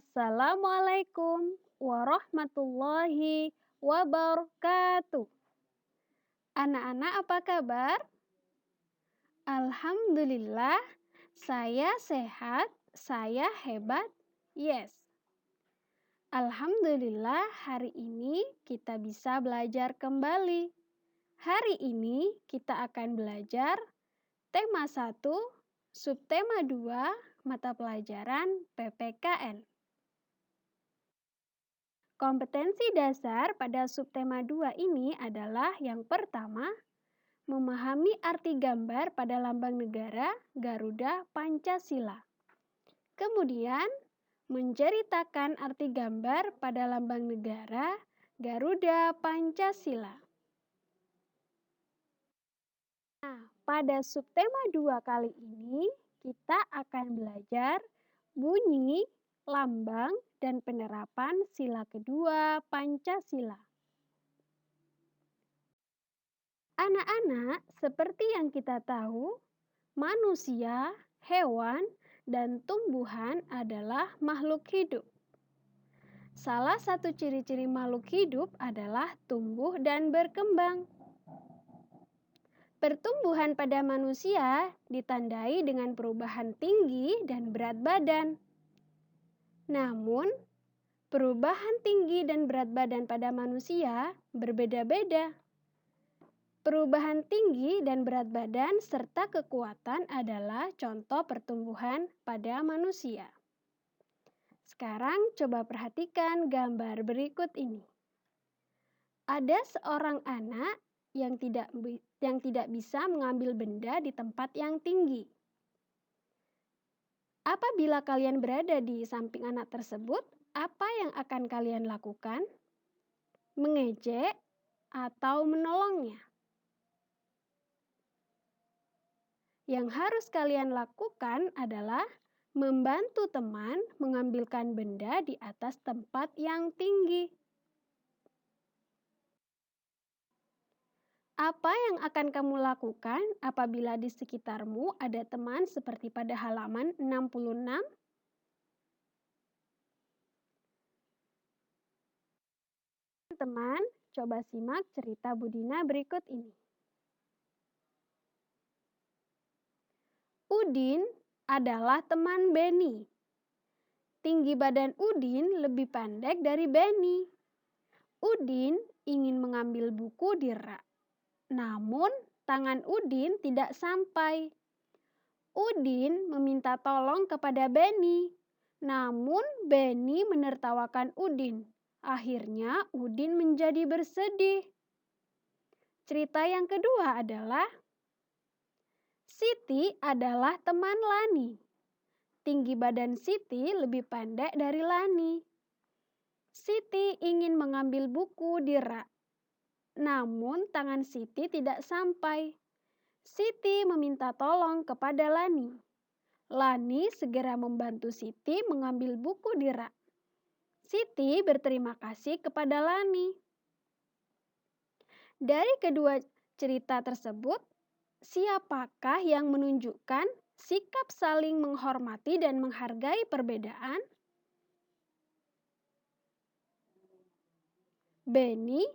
Assalamualaikum warahmatullahi wabarakatuh. Anak-anak apa kabar? Alhamdulillah, saya sehat, saya hebat. Yes. Alhamdulillah hari ini kita bisa belajar kembali. Hari ini kita akan belajar tema 1, subtema 2, mata pelajaran PPKN. Kompetensi dasar pada subtema 2 ini adalah yang pertama, memahami arti gambar pada lambang negara Garuda Pancasila. Kemudian, menceritakan arti gambar pada lambang negara Garuda Pancasila. Nah, pada subtema 2 kali ini, kita akan belajar bunyi, lambang, dan penerapan sila kedua Pancasila. Anak-anak, seperti yang kita tahu, manusia, hewan, dan tumbuhan adalah makhluk hidup. Salah satu ciri-ciri makhluk hidup adalah tumbuh dan berkembang. Pertumbuhan pada manusia ditandai dengan perubahan tinggi dan berat badan. Namun, perubahan tinggi dan berat badan pada manusia berbeda-beda. Perubahan tinggi dan berat badan serta kekuatan adalah contoh pertumbuhan pada manusia. Sekarang coba perhatikan gambar berikut ini. Ada seorang anak yang tidak bisa mengambil benda di tempat yang tinggi. Apabila kalian berada di samping anak tersebut, apa yang akan kalian lakukan? Mengejek atau menolongnya? Yang harus kalian lakukan adalah membantu teman mengambilkan benda di atas tempat yang tinggi. Apa yang akan kamu lakukan apabila di sekitarmu ada teman seperti pada halaman 66? Teman, coba simak cerita Budina berikut ini. Udin adalah teman Beni. Tinggi badan Udin lebih pendek dari Beni. Udin ingin mengambil buku di rak. Namun, tangan Udin tidak sampai. Udin meminta tolong kepada Beni. Namun, Beni menertawakan Udin. Akhirnya, Udin menjadi bersedih. Cerita yang kedua adalah Siti adalah teman Lani. Tinggi badan Siti lebih pendek dari Lani. Siti ingin mengambil buku di rak. Namun tangan Siti tidak sampai. Siti meminta tolong kepada Lani. Lani segera membantu Siti mengambil buku di rak. Siti berterima kasih kepada Lani. Dari kedua cerita tersebut, siapakah yang menunjukkan sikap saling menghormati dan menghargai perbedaan? Beni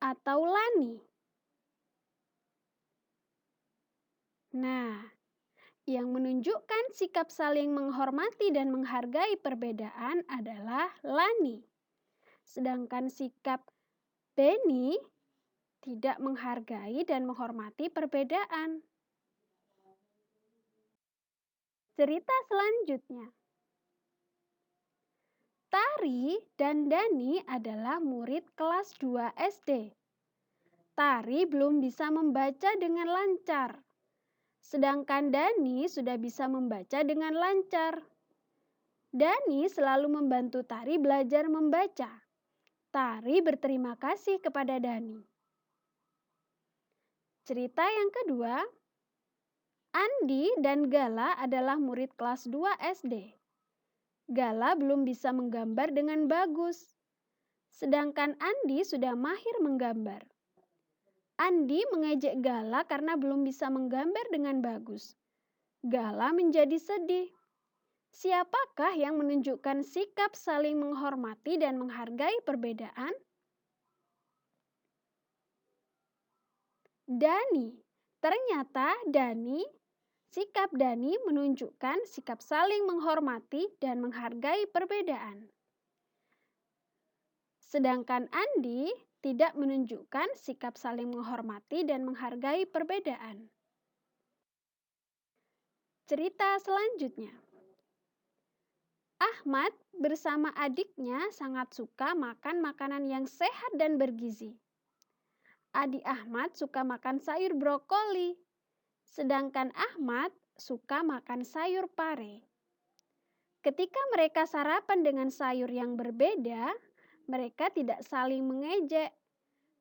atau Lani? Nah, yang menunjukkan sikap saling menghormati dan menghargai perbedaan adalah Lani. Sedangkan sikap Beni tidak menghargai dan menghormati perbedaan. Cerita selanjutnya. Tari dan Dani adalah murid kelas 2 SD. Tari belum bisa membaca dengan lancar. Sedangkan Dani sudah bisa membaca dengan lancar. Dani selalu membantu Tari belajar membaca. Tari berterima kasih kepada Dani. Cerita yang kedua, Andi dan Gala adalah murid kelas 2 SD. Gala belum bisa menggambar dengan bagus. Sedangkan Andi sudah mahir menggambar. Andi mengejek Gala karena belum bisa menggambar dengan bagus. Gala menjadi sedih. Siapakah yang menunjukkan sikap saling menghormati dan menghargai perbedaan? Dani. Ternyata sikap Dani menunjukkan sikap saling menghormati dan menghargai perbedaan. Sedangkan Andi tidak menunjukkan sikap saling menghormati dan menghargai perbedaan. Cerita selanjutnya. Ahmad bersama adiknya sangat suka makan makanan yang sehat dan bergizi. Adik Ahmad suka makan sayur brokoli, sedangkan Ahmad suka makan sayur pare. Ketika mereka sarapan dengan sayur yang berbeda, mereka tidak saling mengejek.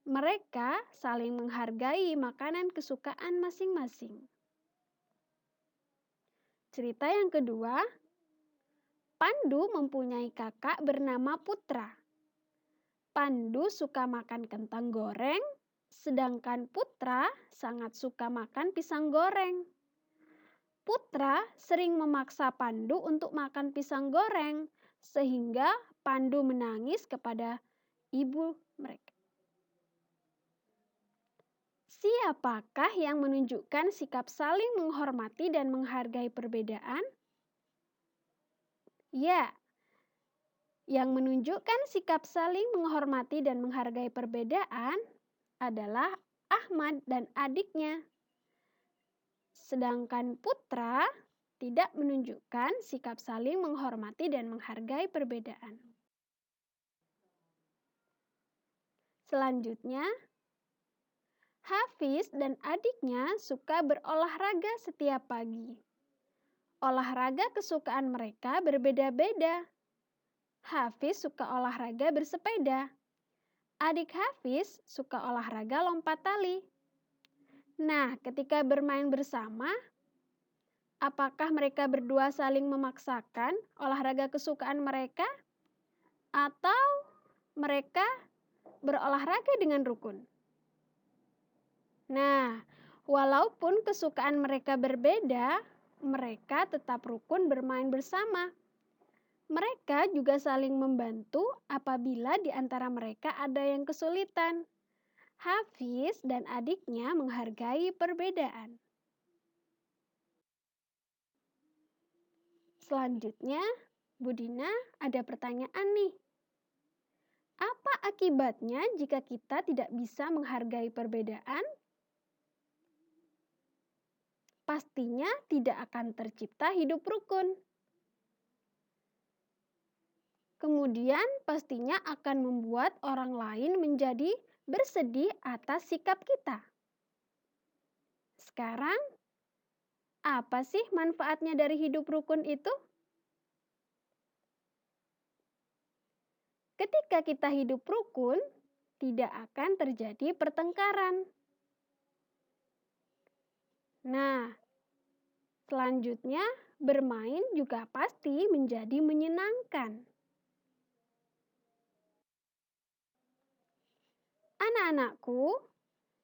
Mereka saling menghargai makanan kesukaan masing-masing. Cerita yang kedua, Pandu mempunyai kakak bernama Putra. Pandu suka makan kentang goreng, sedangkan Putra sangat suka makan pisang goreng. Putra sering memaksa Pandu untuk makan pisang goreng, sehingga Pandu menangis kepada ibu mereka. Siapakah yang menunjukkan sikap saling menghormati dan menghargai perbedaan? Ya, yang menunjukkan sikap saling menghormati dan menghargai perbedaan adalah Ahmad dan adiknya. Sedangkan Putra tidak menunjukkan sikap saling menghormati dan menghargai perbedaan. Selanjutnya, Hafiz dan adiknya suka berolahraga setiap pagi. Olahraga kesukaan mereka berbeda-beda. Hafiz suka olahraga bersepeda. Adik Hafiz suka olahraga lompat tali. Nah, ketika bermain bersama, apakah mereka berdua saling memaksakan olahraga kesukaan mereka? Atau mereka berolahraga dengan rukun? Nah, walaupun kesukaan mereka berbeda, mereka tetap rukun bermain bersama. Mereka juga saling membantu apabila di antara mereka ada yang kesulitan. Hafiz dan adiknya menghargai perbedaan. Selanjutnya, Budina ada pertanyaan nih. Apa akibatnya jika kita tidak bisa menghargai perbedaan? Pastinya tidak akan tercipta hidup rukun. Kemudian pastinya akan membuat orang lain menjadi bersedih atas sikap kita. Sekarang, apa sih manfaatnya dari hidup rukun itu? Ketika kita hidup rukun, tidak akan terjadi pertengkaran. Nah, selanjutnya bermain juga pasti menjadi menyenangkan. Anak-anakku,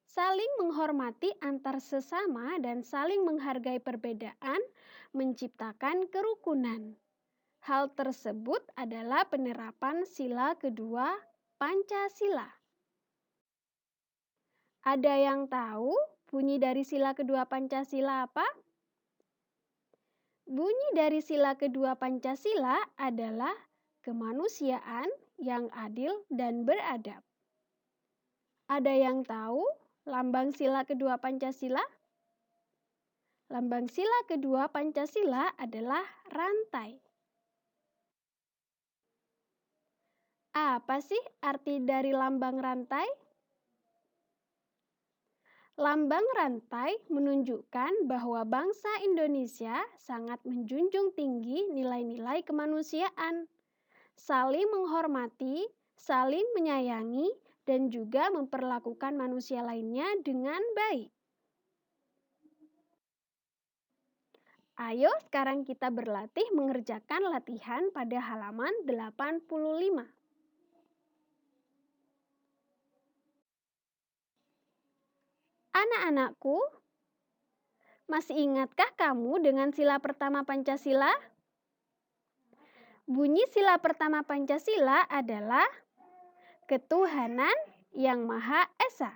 saling menghormati antar sesama dan saling menghargai perbedaan menciptakan kerukunan. Hal tersebut adalah penerapan sila kedua Pancasila. Ada yang tahu bunyi dari sila kedua Pancasila apa? Bunyi dari sila kedua Pancasila adalah kemanusiaan yang adil dan beradab. Ada yang tahu lambang sila kedua Pancasila? Lambang sila kedua Pancasila adalah rantai. Apa sih arti dari lambang rantai? Lambang rantai menunjukkan bahwa bangsa Indonesia sangat menjunjung tinggi nilai-nilai kemanusiaan, saling menghormati, saling menyayangi, dan juga memperlakukan manusia lainnya dengan baik. Ayo sekarang kita berlatih mengerjakan latihan pada halaman 85. Anak-anakku, masih ingatkah kamu dengan sila pertama Pancasila? Bunyi sila pertama Pancasila adalah ketuhanan yang Maha Esa.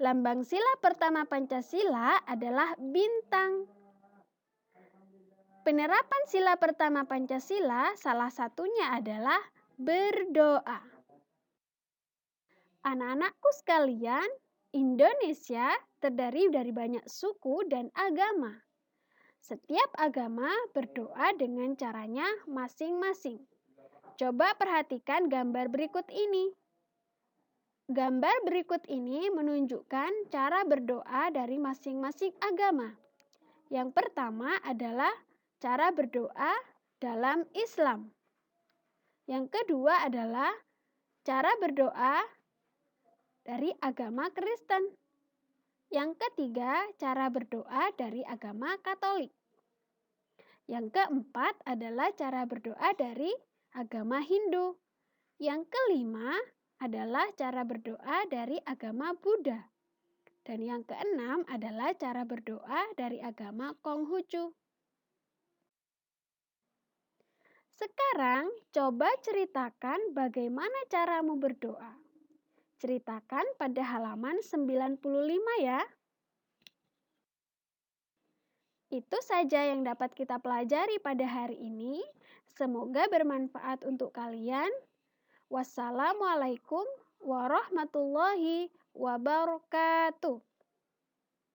Lambang sila pertama Pancasila adalah bintang. Penerapan sila pertama Pancasila salah satunya adalah berdoa. Anak-anakku sekalian, Indonesia terdiri dari banyak suku dan agama. Setiap agama berdoa dengan caranya masing-masing. Coba perhatikan gambar berikut ini. Gambar berikut ini menunjukkan cara berdoa dari masing-masing agama. Yang pertama adalah cara berdoa dalam Islam. Yang kedua adalah cara berdoa dari agama Kristen. Yang ketiga, cara berdoa dari agama Katolik. Yang keempat adalah cara berdoa dari agama Hindu. Yang kelima adalah cara berdoa dari agama Buddha. Dan yang keenam adalah cara berdoa dari agama Konghucu. Sekarang coba ceritakan bagaimana caramu berdoa. Ceritakan pada halaman 95 ya. Itu saja yang dapat kita pelajari pada hari ini. Semoga bermanfaat untuk kalian. Wassalamualaikum warahmatullahi wabarakatuh.